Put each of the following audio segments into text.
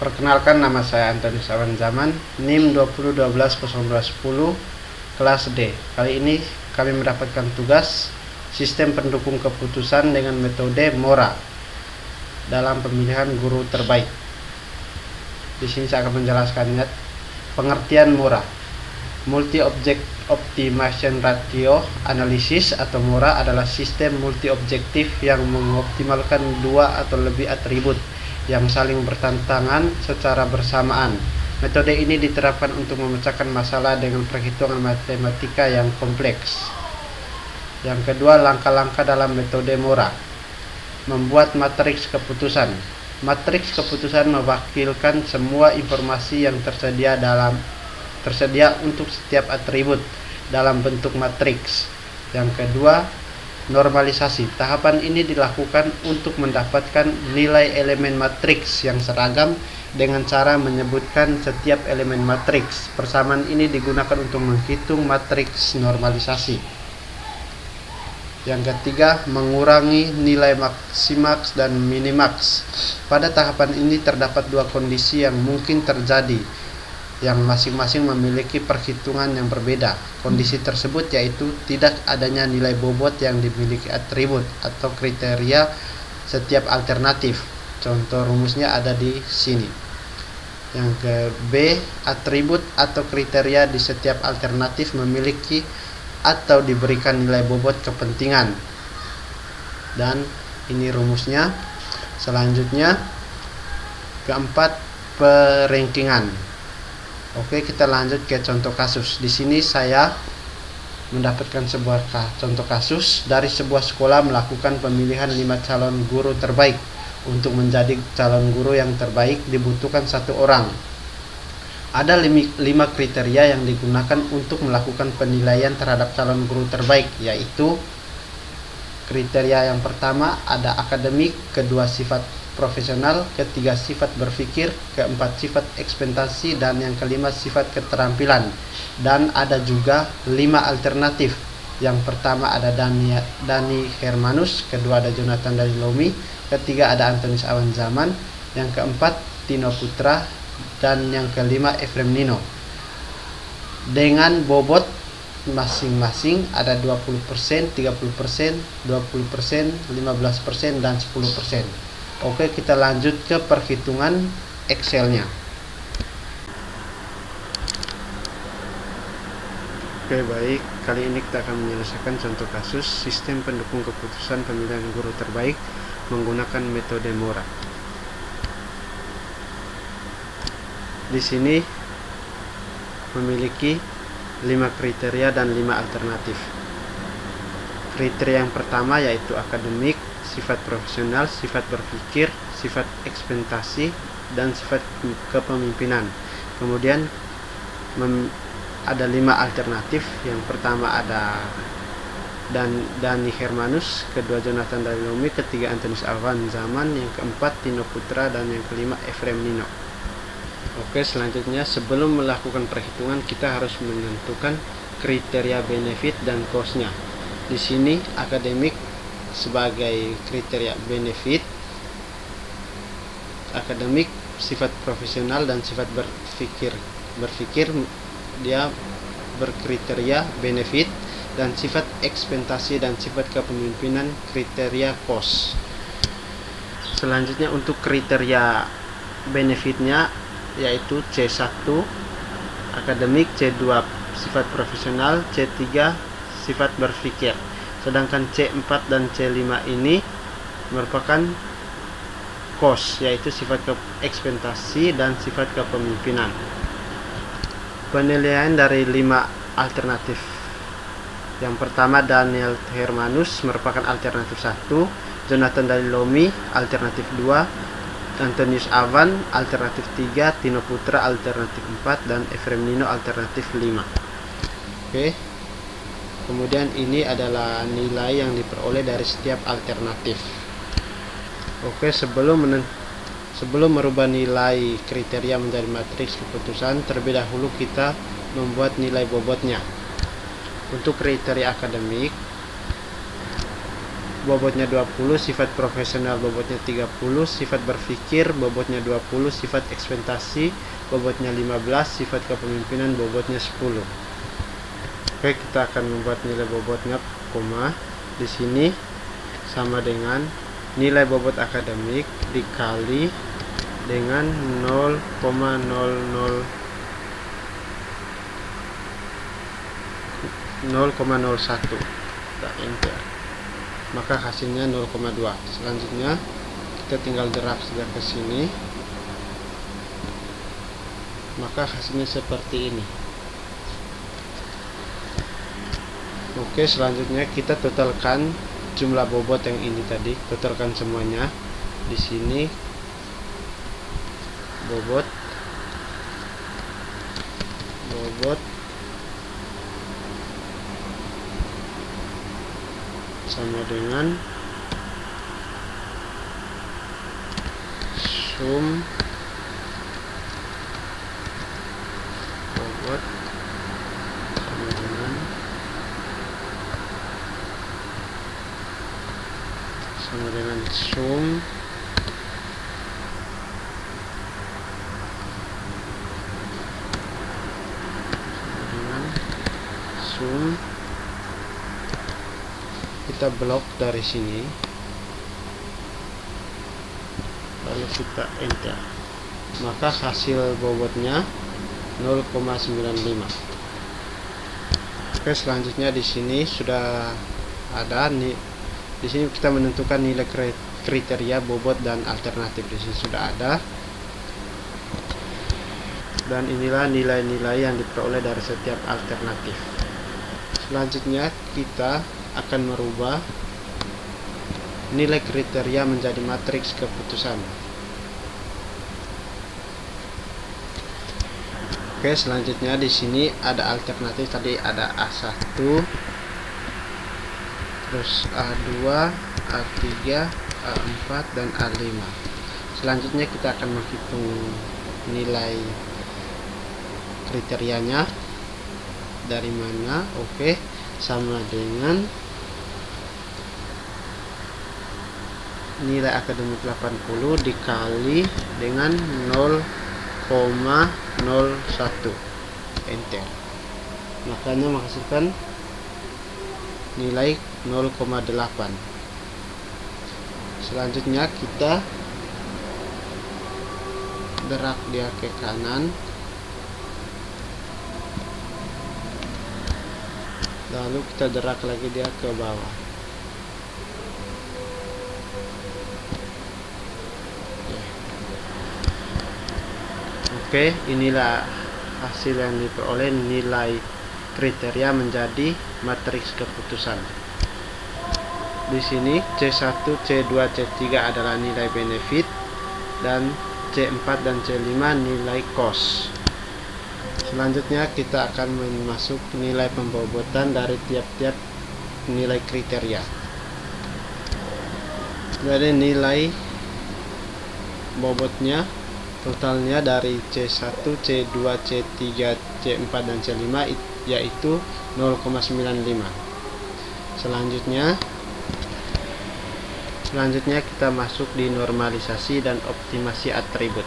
Perkenalkan, nama saya Antonius Awan Zaman, NIM 20120210, kelas D. Kali ini kami mendapatkan tugas sistem pendukung keputusan dengan metode MORA dalam pemilihan guru terbaik. Di sini saya akan menjelaskannya. Pengertian MORA, Multi Object Optimization Ratio Analysis atau MORA adalah sistem multi objektif yang mengoptimalkan dua atau lebih atribut yang saling bertentangan secara bersamaan. Metode ini diterapkan untuk memecahkan masalah dengan perhitungan matematika yang kompleks. Yang kedua, langkah-langkah dalam metode MORA. Membuat matriks keputusan. Matriks keputusan mewakilkan semua informasi yang tersedia untuk setiap atribut dalam bentuk matriks. Yang kedua, normalisasi. Tahapan ini dilakukan untuk mendapatkan nilai elemen matriks yang seragam dengan cara menyebutkan setiap elemen matriks. Persamaan ini digunakan untuk menghitung matriks normalisasi. Yang ketiga, mengurangi nilai maksimax dan minimax. Pada tahapan ini terdapat dua kondisi yang mungkin terjadi, yang masing-masing memiliki perhitungan yang berbeda. Kondisi tersebut yaitu tidak adanya nilai bobot yang dimiliki atribut atau kriteria setiap alternatif. Contoh rumusnya ada di sini. Yang ke B, atribut atau kriteria di setiap alternatif memiliki atau diberikan nilai bobot kepentingan. Dan ini rumusnya. Selanjutnya, keempat, perankingan. Oke, kita lanjut ke contoh kasus. Di sini saya mendapatkan sebuah contoh kasus. Dari sebuah sekolah melakukan pemilihan 5 calon guru terbaik. Untuk menjadi calon guru yang terbaik dibutuhkan 1 orang. Ada 5 kriteria yang digunakan untuk melakukan penilaian terhadap calon guru terbaik, yaitu kriteria yang pertama ada akademik, kedua sifat profesional, ketiga sifat berpikir, keempat sifat ekspektasi, dan yang kelima sifat keterampilan. Dan ada juga 5 alternatif. Yang pertama ada Dani Hermanus, kedua ada Jonathan Dalilomi, ketiga ada Antonius Awan Zaman, yang keempat Tino Putra, dan yang kelima Efrem Nino. Dengan bobot masing-masing ada 20%, 30%, 20%, 15%, dan 10%. Oke, kita lanjut ke perhitungan Excel-nya. Oke, baik. Kali ini kita akan menyelesaikan contoh kasus sistem pendukung keputusan pemilihan guru terbaik menggunakan metode MORA. Di sini memiliki 5 kriteria dan 5 alternatif. Kriteria yang pertama yaitu akademik, sifat profesional, sifat berpikir, sifat ekspektasi, dan sifat kepemimpinan. Kemudian ada 5 alternatif. Yang pertama ada Dani Hermanus, kedua Jonathan Dalilomi, ketiga Antonius Awan Zaman, yang keempat Tino Putra, dan yang kelima Efrem Nino. Oke, selanjutnya sebelum melakukan perhitungan kita harus menentukan kriteria benefit dan cost-nya. Di sini akademik sebagai kriteria benefit, akademik, sifat profesional, dan sifat berpikir dia berkriteria benefit, dan sifat ekspektasi dan sifat kepemimpinan kriteria cost. Selanjutnya untuk kriteria benefitnya yaitu C1 akademik, C2 sifat profesional, C3 sifat berpikir. Sedangkan C4 dan C5 ini merupakan cost, yaitu sifat ekspektasi dan sifat kepemimpinan. Penilaian dari 5 alternatif. Yang pertama Daniel Hermanus merupakan alternatif 1, Jonathan Dalilomi alternatif 2, Antonius Awan alternatif 3, Tino Putra alternatif 4, dan Efrem Nino alternatif 5. Oke. Kemudian ini adalah nilai yang diperoleh dari setiap alternatif. Oke, sebelum merubah nilai kriteria menjadi matriks keputusan, terlebih dahulu kita membuat nilai bobotnya. Untuk kriteria akademik, bobotnya 20, sifat profesional bobotnya 30, sifat berpikir bobotnya 20, sifat ekspektasi bobotnya 15, sifat kepemimpinan bobotnya 10. Oke, kita akan membuat nilai bobotnya, koma. Di sini sama dengan nilai bobot akademik dikali dengan 0,01. Kita enter. Maka hasilnya 0,2. Selanjutnya kita tinggal drag saja ke sini. Maka hasilnya seperti ini. Oke, selanjutnya kita totalkan jumlah bobot yang ini tadi, totalkan semuanya. Di sini bobot sama dengan sum bobot sama dengan sum kita blok dari sini, lalu kita enter. Maka hasil bobotnya 0,95. Oke, selanjutnya di sini sudah ada nih. Di sini kita menentukan nilai kriteria bobot dan alternatif. Di sini sudah ada. Dan inilah nilai-nilai yang diperoleh dari setiap alternatif. Selanjutnya kita akan merubah nilai kriteria menjadi matriks keputusan. Oke, selanjutnya di sini ada alternatif, tadi ada A1, terus A2, A3, A4 dan A5. Selanjutnya kita akan menghitung nilai kriterianya dari mana. Oke, sama dengan nilai akademik 80 dikali dengan 0,01, enter. Makanya menghasilkan nilai 0,8. Selanjutnya kita drag dia ke kanan, lalu kita drag lagi dia ke bawah. Oke, inilah hasil yang diperoleh, nilai kriteria menjadi matriks keputusan. Di sini C1, C2, C3 adalah nilai benefit, dan C4 dan C5 nilai cost. Selanjutnya kita akan masuk nilai pembobotan dari tiap-tiap nilai kriteria. Jadi nilai bobotnya totalnya dari C1, C2, C3, C4 dan C5 yaitu 0,95. Selanjutnya kita masuk di normalisasi dan optimasi atribut.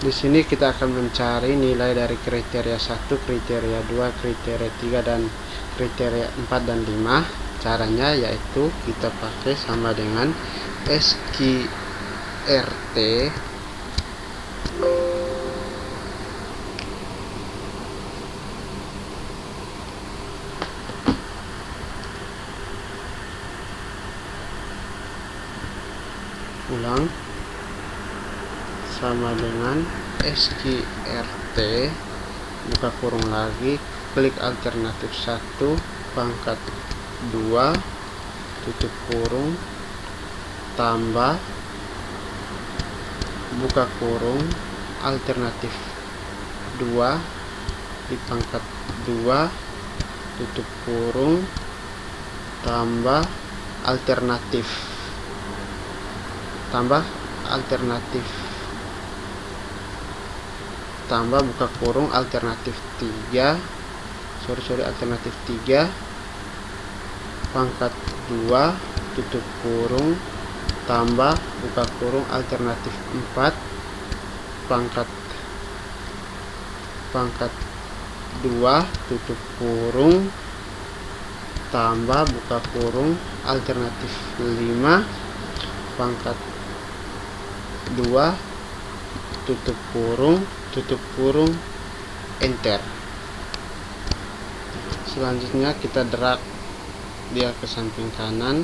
Di sini kita akan mencari nilai dari kriteria 1, kriteria 2, kriteria 3 dan kriteria 4 dan 5. Caranya yaitu kita pakai sama dengan SQRT ulang sama dengan SQRT buka kurung lagi, klik alternatif 1 pangkat 2 tutup kurung tambah buka kurung alternatif 2 di pangkat 2 tutup kurung tambah alternatif tambah buka kurung alternatif 3 alternatif 3 pangkat 2 tutup kurung tambah buka kurung alternatif 4 pangkat 2 tutup kurung tambah buka kurung alternatif 5 pangkat 2 tutup kurung enter. Selanjutnya kita drag dia ke samping kanan.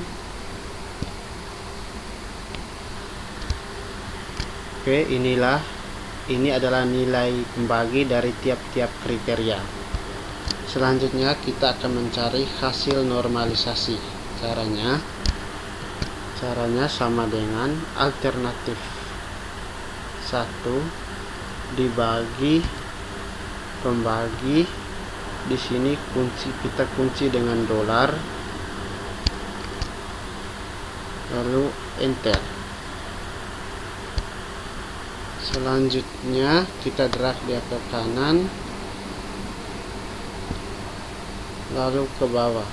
Oke, ini adalah nilai pembagi dari tiap-tiap kriteria. Selanjutnya kita akan mencari hasil normalisasi. Caranya sama dengan alternatif 1 dibagi pembagi. Di sini kita kunci dengan dolar, lalu enter. Selanjutnya kita drag dia ke kanan lalu ke bawah.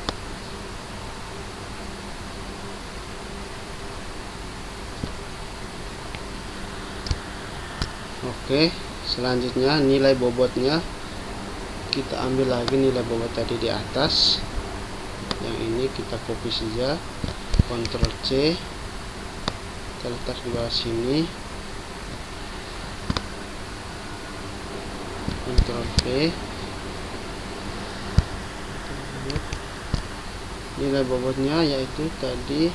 Oke, selanjutnya nilai bobotnya kita ambil lagi nilai bobot tadi di atas. Yang ini kita copy saja, Ctrl C, kita letak di bawah sini, Ctrl V. Nilai bobotnya yaitu tadi,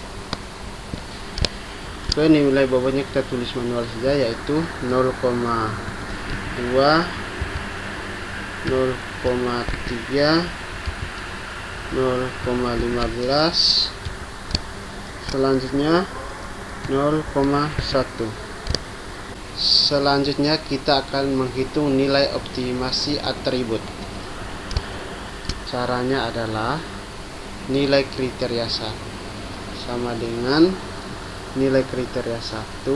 nilai bobotnya kita tulis manual saja, yaitu 0,2, 0,3, 0,15, selanjutnya 0,1. Selanjutnya kita akan menghitung nilai optimasi atribut. Caranya adalah nilai kriteria 1 sama dengan nilai kriteria 1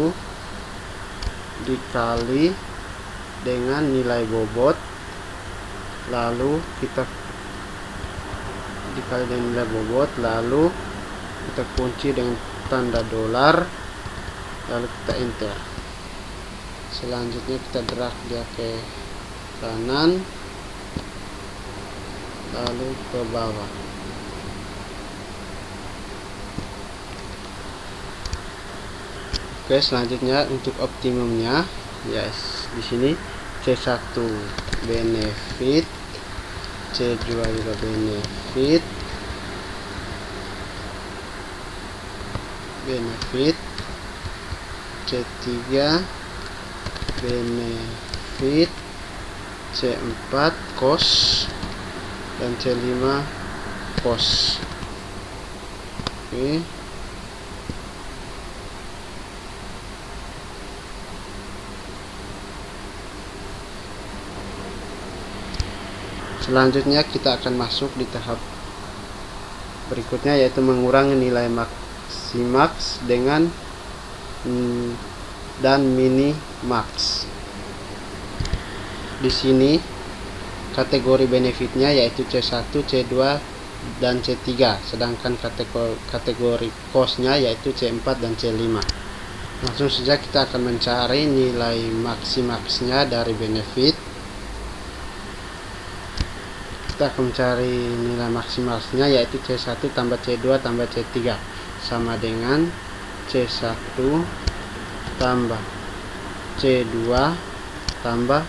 dikali dengan nilai bobot, lalu kita dikali dengan nilai bobot, lalu kita kunci dengan tanda dolar, lalu kita enter. Selanjutnya kita drag dia ke kanan lalu ke bawah. Oke, selanjutnya untuk optimumnya, yes, di sini C1 benefit, C2 juga benefit, C3 benefit, C4 cost, dan C5 cost. Oke. Selanjutnya kita akan masuk di tahap berikutnya, yaitu mengurangi nilai maximax dengan dan minimax. Di sini kategori benefitnya yaitu C1, C2, dan C3, sedangkan kategori costnya yaitu C4 dan C5. Langsung saja kita akan mencari nilai maximaxnya dari benefit. Kita akan mencari nilai maksimalnya yaitu C1 tambah C2 tambah C3 sama dengan C1 tambah C2 tambah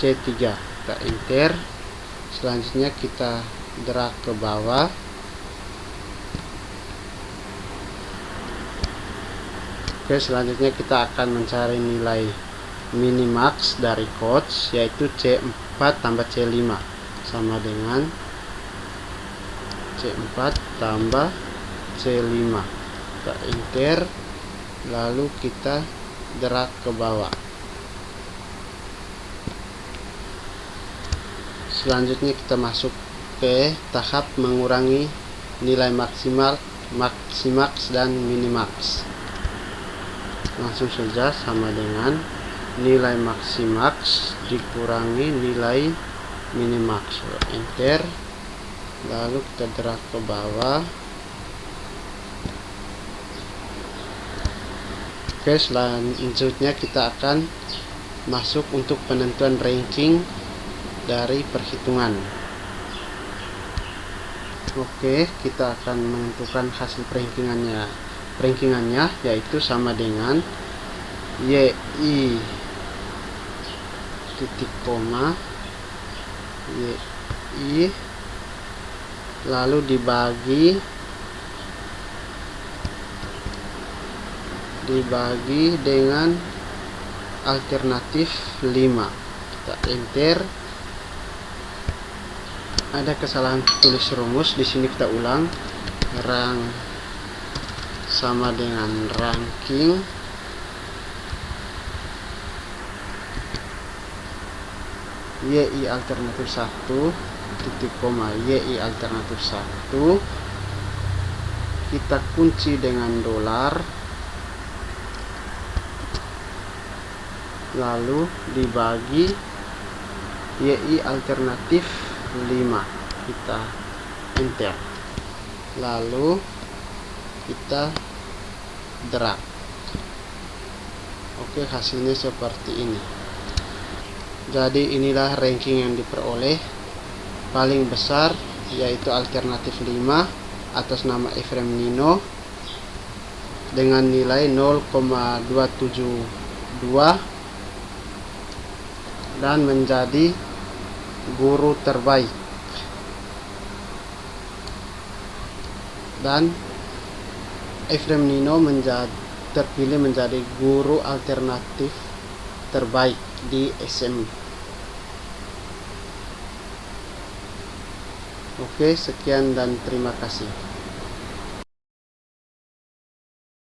C3. Kita enter. Selanjutnya kita drag ke bawah. Oke, selanjutnya kita akan mencari nilai minimax dari cost yaitu C4 tambah C5 sama dengan C4 tambah C5. Kita enter, lalu kita drag ke bawah. Selanjutnya kita masuk ke tahap mengurangi nilai maximax dan minimax. Langsung saja sama dengan nilai maximax dikurangi nilai minimax. Enter, lalu kita drag ke bawah. Oke, selanjutnya kita akan masuk untuk penentuan ranking dari perhitungan. Oke, kita akan menentukan hasil rankingannya yaitu sama dengan YI titik koma YI lalu dibagi dengan alternatif 5. Kita enter. Ada kesalahan tulis rumus di sini, kita ulang. Rang sama dengan ranking YI alternatif 1 titik koma YI alternatif 1, kita kunci dengan dolar, lalu dibagi YI alternatif 5, kita enter, lalu kita drag. Oke, hasilnya seperti ini. Jadi inilah ranking yang diperoleh. Paling besar yaitu alternatif 5 atas nama Efrem Nino dengan nilai 0,272 dan menjadi guru terbaik. Dan Efrem Nino terpilih menjadi guru alternatif terbaik di SM. Oke, sekian dan terima kasih.